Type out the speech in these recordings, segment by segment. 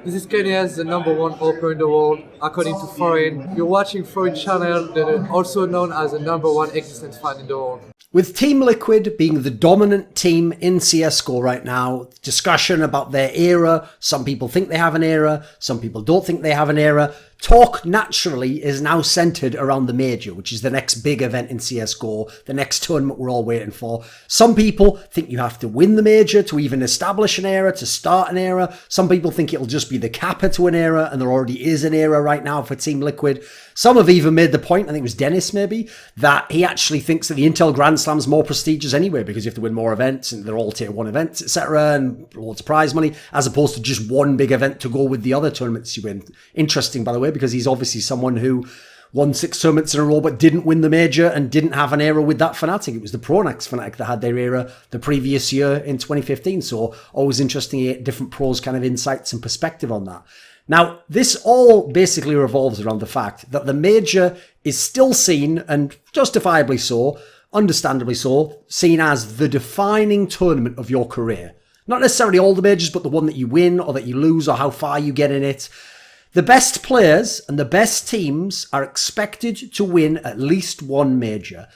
This is Kenya's the number one opera in the world, according to Thorin. You're watching Thorin channel, that are also known as the number one existence fan in the world. With Team Liquid being the dominant team in CSGO right now, discussion about their era, some people think they have an era, some people don't think they have an era. Talk naturally is now centered around the major, which is the next big event in CSGO, the next tournament we're all waiting for. Some people think you have to win the major to even establish an era, to start an era. Some people think it'll just be the capper to an era, and there already is an era right now for Team Liquid. Some have even made the point, I think it was Dennis maybe, that he actually thinks that the Intel Grand Slam's more prestigious anyway because you have to win more events and they're all tier 1 events, etc., and loads of prize money, as opposed to just one big event to go with the other tournaments you win. Interesting, by the way, because he's obviously someone who won 6 tournaments in a row but didn't win the major and didn't have an era with that Fnatic. It was the Pronax Fnatic that had their era the previous year in 2015. So always interesting to get different pros kind of insights and perspective on that. Now, this all basically revolves around the fact that the major is still seen, and justifiably so, understandably so, seen as the defining tournament of your career. Not necessarily all the majors, but the one that you win or that you lose or how far you get in it. The best players and the best teams are expected to win at least one major.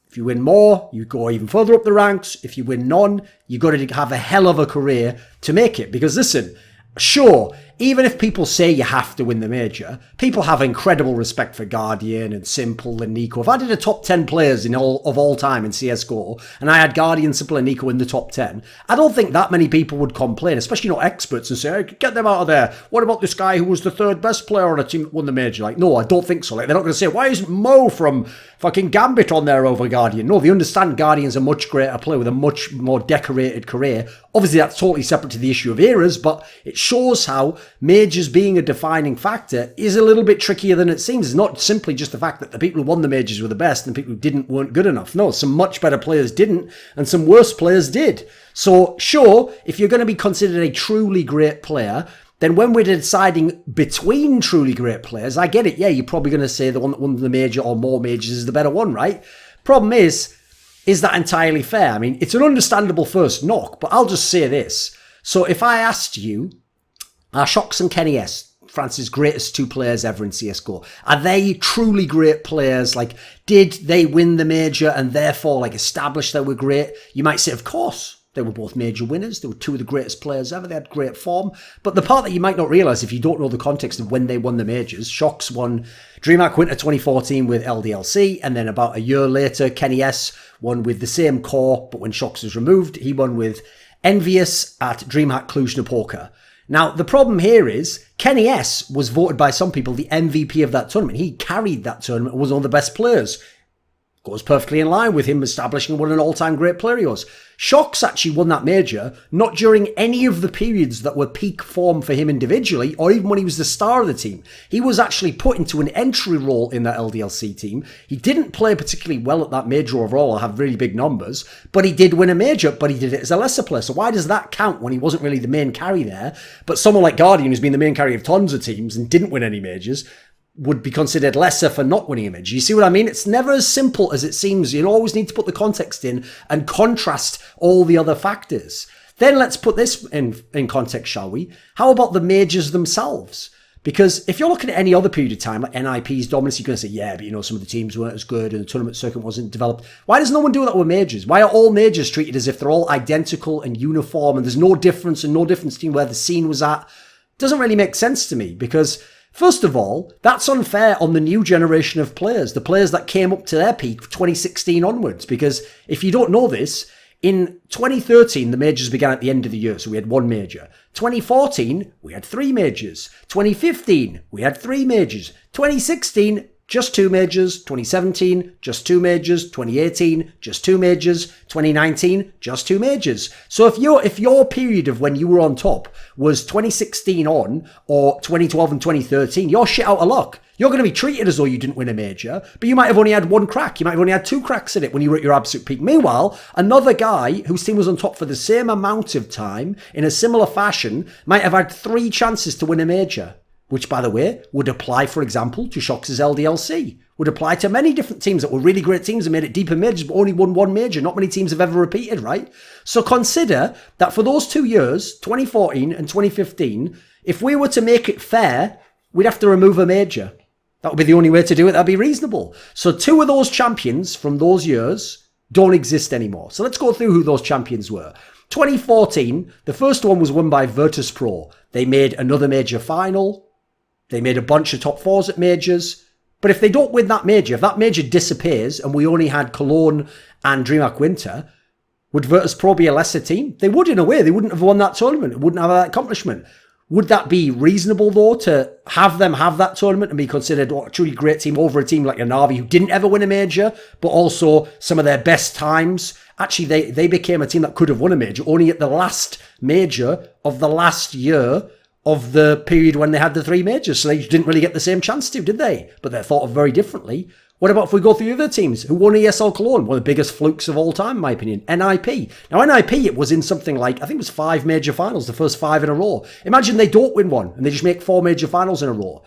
If you win more, you go even further up the ranks. If you win none, you've got to have a hell of a career to make it. Because listen, sure, even if people say you have to win the major, people have incredible respect for Guardian and Simple and Nico. If I did a top 10 players of all time in CSGO, and I had Guardian, Simple and Nico in the top 10, I don't think that many people would complain, especially not experts, and say, hey, get them out of there. What about this guy who was the third best player on a team that won the major? Like, no, I don't think so. Like, they're not going to say, why isn't Mo from fucking Gambit on there over Guardian? No, they understand Guardian's a much greater player with a much more decorated career. Obviously, that's totally separate to the issue of eras, but it shows how majors being a defining factor is a little bit trickier than it seems. It's not simply just the fact that the people who won the majors were the best and the people who didn't weren't good enough. No, some much better players didn't and some worse players did. So sure, if you're going to be considered a truly great player, then when we're deciding between truly great players, I get it. Yeah, you're probably going to say the one that won the major or more majors is the better one, right? Problem is that entirely fair? I mean, it's an understandable first knock, but I'll just say this. So if I asked you, are Shox and Kenny S France's greatest 2 players ever in CSGO? Are they truly great players? Like, did they win the major and therefore like establish they were great? You might say, of course. They were both major winners. They were 2 of the greatest players ever. They had great form. But the part that you might not realise if you don't know the context of when they won the majors, Shox won DreamHack Winter 2014 with LDLC, and then about a year later, Kenny S won with the same core, but when Shox was removed, he won with Envious at DreamHack Cluj-Napoca. Now, the problem here is Kenny S was voted by some people the MVP of that tournament. He carried that tournament and was one of the best players. Goes perfectly in line with him establishing what an all-time great player he was. Shox actually won that major, not during any of the periods that were peak form for him individually, or even when he was the star of the team. He was actually put into an entry role in that LDLC team. He didn't play particularly well at that major overall or have really big numbers, but he did win a major, but he did it as a lesser player. So why does that count when he wasn't really the main carry there? But someone like Guardian, who's been the main carry of tons of teams and didn't win any majors, would be considered lesser for not winning a major. You see what I mean? It's never as simple as it seems. You always need to put the context in and contrast all the other factors. Then let's put this in context, shall we? How about the majors themselves? Because if you're looking at any other period of time, like NIP's dominance, you're going to say, yeah, but some of the teams weren't as good and the tournament circuit wasn't developed. Why does no one do that with majors? Why are all majors treated as if they're all identical and uniform and there's no difference and no difference between where the scene was at? It doesn't really make sense to me because, first of all, that's unfair on the new generation of players, the players that came up to their peak 2016 onwards. Because if you don't know this, in 2013, the majors began at the end of the year, so we had 1 major. 2014, we had 3 majors. 2015, we had 3 majors. 2016, just 2 majors. 2017, just 2 majors. 2018, just 2 majors. 2019, just 2 majors. So if your period of when you were on top was 2016 on, or 2012 and 2013, you're shit out of luck. You're going to be treated as though you didn't win a major, but you might have only had 1 crack. You might have only had 2 cracks at it when you were at your absolute peak. Meanwhile, another guy whose team was on top for the same amount of time, in a similar fashion, might have had 3 chances to win a major. Which, by the way, would apply, for example, to Shox's LDLC. Would apply to many different teams that were really great teams and made it deep in majors, but only won 1 major. Not many teams have ever repeated, right? So consider that for those 2 years, 2014 and 2015, If we were to make it fair, we'd have to remove a major. That would be the only way to do it. That'd be reasonable. So 2 of those champions from those years don't exist anymore. So let's go through who those champions were. 2014, the first one was won by Virtus.pro. They made another major final. They made a bunch of top 4s at majors. But if they don't win that major, if that major disappears and we only had Cologne and DreamHack Winter, would Virtus.pro be a lesser team? They would in a way. They wouldn't have won that tournament. It wouldn't have that accomplishment. Would that be reasonable, though, to have them have that tournament and be considered a truly great team over a team like a Na'Vi who didn't ever win a major, but also some of their best times? Actually, they became a team that could have won a major only at the last major of the last year of the period when they had the 3 majors. So they didn't really get the same chance to, did they? But they're thought of very differently. What about if we go through the other teams who won ESL Cologne? One of the biggest flukes of all time, in my opinion. NIP. Now, NIP, it was in something like, I think it was 5 major finals, the first 5 in a row. Imagine they don't win one and they just make 4 major finals in a row.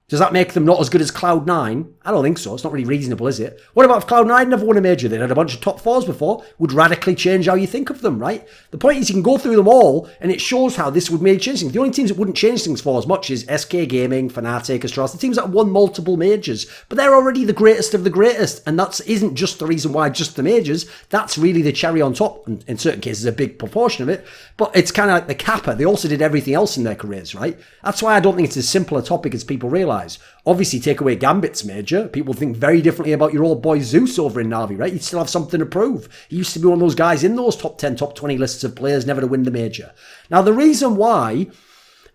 Does that make them not as good as Cloud9? I don't think so. It's not really reasonable, is it? What about if Cloud9 never won a major? They'd had a bunch of top 4s before. Would radically change how you think of them, right? The point is you can go through them all and it shows how this would make change things. The only teams that wouldn't change things for as much is SK Gaming, Fnatic, Astralis, the teams that won multiple majors. But they're already the greatest of the greatest. And that isn't just the reason why just the majors. That's really the cherry on top. And in certain cases, a big proportion of it. But it's kind of like the kappa. They also did everything else in their careers, right? That's why I don't think it's as simple a topic as people realise. Obviously, take away Gambit's major, people think very differently about your old boy Zeus over in Na'Vi, right? You still have something to prove. He used to be one of those guys in those top 10, top 20 lists of players never to win the major. Now, the reason why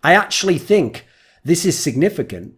I actually think this is significant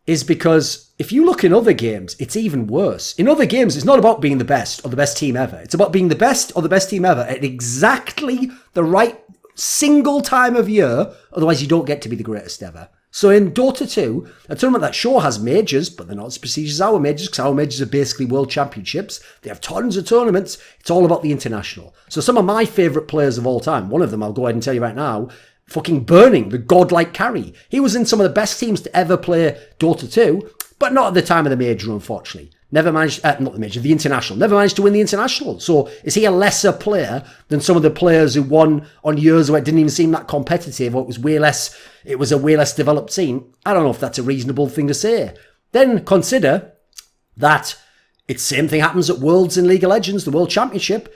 is because if you look in other games, it's even worse. In other games, it's not about being the best or the best team ever. It's about being the best or the best team ever at exactly the right single time of year. Otherwise, you don't get to be the greatest ever. So in Dota 2, a tournament that sure has majors, but they're not as prestigious as our majors, because our majors are basically world championships. They have tons of tournaments. It's all about the international. So some of my favourite players of all time, one of them I'll go ahead and tell you right now, fucking Burning, the godlike carry. He was in some of the best teams to ever play Dota 2, but not at the time of the major, unfortunately. Never managed, not the major, the international. Never managed to win the international. So is he a lesser player than some of the players who won on years where it didn't even seem that competitive, or it was a way less developed scene? I don't know if that's a reasonable thing to say. Then consider that it's the same thing happens at Worlds in League of Legends, the World Championship.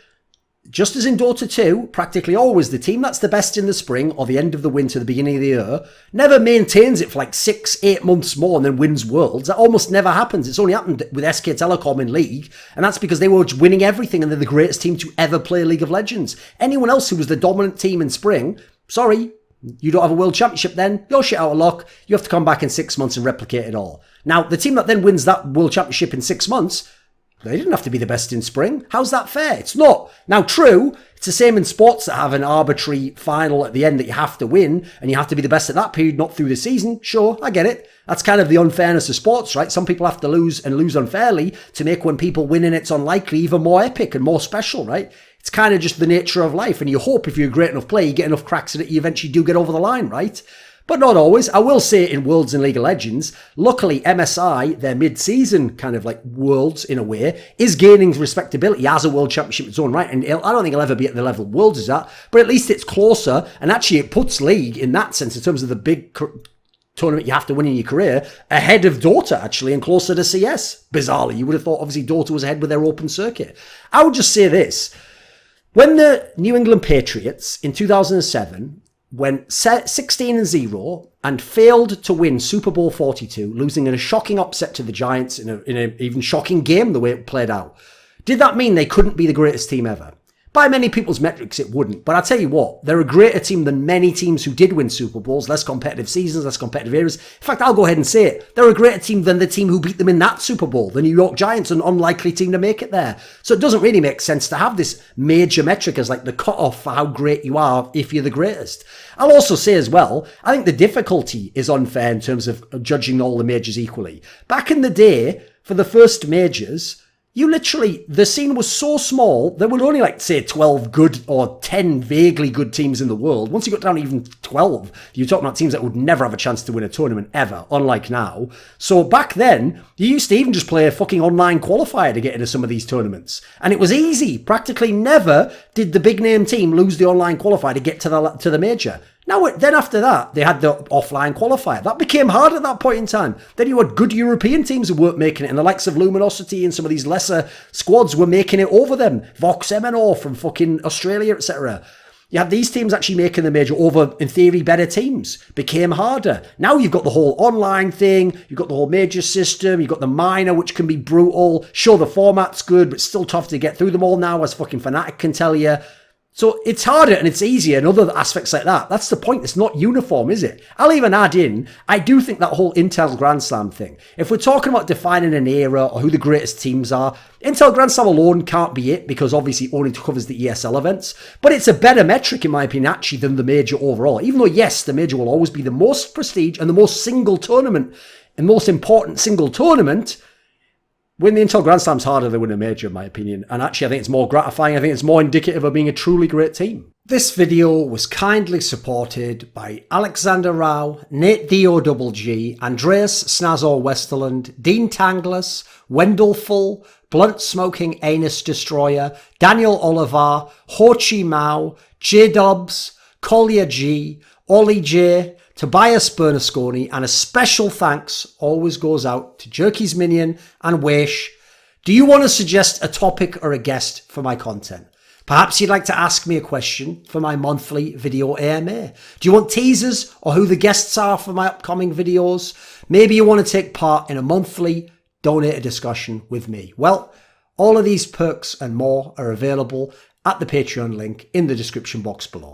Just as in Dota 2, practically always the team that's the best in the spring or the end of the winter, the beginning of the year, never maintains it for like 6-8 months more and then wins Worlds. That almost never happens. It's only happened with SK Telecom in League, and that's because they were winning everything and they're the greatest team to ever play League of Legends. Anyone else who was the dominant team in spring, sorry, you don't have a World Championship then, you're shit out of luck. You have to come back in 6 months and replicate it all. Now, the team that then wins that World Championship in 6 months, they didn't have to be the best in spring. How's that fair? It's not. Now, true, it's the same in sports that have an arbitrary final at the end that you have to win, and you have to be the best at that period, not through the season. Sure, I get it. That's kind of the unfairness of sports, right? Some people have to lose and lose unfairly to make when people win and it's unlikely even more epic and more special, right? It's kind of just the nature of life, and you hope if you're a great enough player, you get enough cracks at it, you eventually do get over the line, right? But not always. I will say in Worlds and League of Legends, luckily MSI, their mid-season kind of like Worlds in a way, is gaining respectability as a World Championship in its own right. And I don't think it'll ever be at the level Worlds is at, but at least it's closer. And actually it puts League in that sense, in terms of the big tournament you have to win in your career, ahead of Dota actually and closer to CS. Bizarrely, you would have thought obviously Dota was ahead with their open circuit. I would just say this. When the New England Patriots in 2007 went 16-0 and failed to win Super Bowl 42, losing in a shocking upset to the Giants in an even shocking game the way it played out, did that mean they couldn't be the greatest team ever? By many people's metrics, it wouldn't. But I'll tell you what, they're a greater team than many teams who did win Super Bowls, less competitive seasons, less competitive eras. In fact, I'll go ahead and say it. They're a greater team than the team who beat them in that Super Bowl, the New York Giants, an unlikely team to make it there. So it doesn't really make sense to have this major metric as like the cutoff for how great you are if you're the greatest. I'll also say as well, I think the difficulty is unfair in terms of judging all the majors equally. Back in the day, for the first majors, the scene was so small, there were only like, say, 12 good or 10 vaguely good teams in the world. Once you got down to even 12, you're talking about teams that would never have a chance to win a tournament ever, unlike now. So back then, you used to even just play a fucking online qualifier to get into some of these tournaments. And it was easy. Practically never did the big name team lose the online qualifier to get to the major. Now, then after that, they had the offline qualifier. That became hard at that point in time. Then you had good European teams who weren't making it, and the likes of Luminosity and some of these lesser squads were making it over them. Vox MNO from fucking Australia, etc. You had these teams actually making the major over, in theory, better teams. Became harder. Now you've got the whole online thing, you've got the whole major system, you've got the minor, which can be brutal. Sure, the format's good, but it's still tough to get through them all now, as fucking Fnatic can tell you. So it's harder and it's easier and other aspects like that. That's the point. It's not uniform, is it? I'll even add in, I do think that whole Intel Grand Slam thing, if we're talking about defining an era or who the greatest teams are, Intel Grand Slam alone can't be it because obviously it only covers the ESL events. But it's a better metric, in my opinion, actually, than the major overall. Even though, yes, the major will always be the most prestige and the most single tournament and most important single tournament, winning the Intel Grand Slam's harder than winning a major, in my opinion. And actually, I think it's more gratifying. I think it's more indicative of being a truly great team. This video was kindly supported by Alexander Rao, NateDOhDoubleG, Andreas Snazore Westerlund, Dean Tanglis, Wendelful, Blunt Smoking Anus Destroyer, Daniel Olivar, Chi Mao, JDubs, Kolja G, OllieJ, Tobias Bernasconi, and a special thanks always goes out to Jerky's Minion and weixz. Do you want to suggest a topic or a guest for my content? Perhaps you'd like to ask me a question for my monthly video AMA. Do you want teasers or who the guests are for my upcoming videos? Maybe you want to take part in a monthly donate a discussion with me. Well, all of these perks and more are available at the Patreon link in the description box below.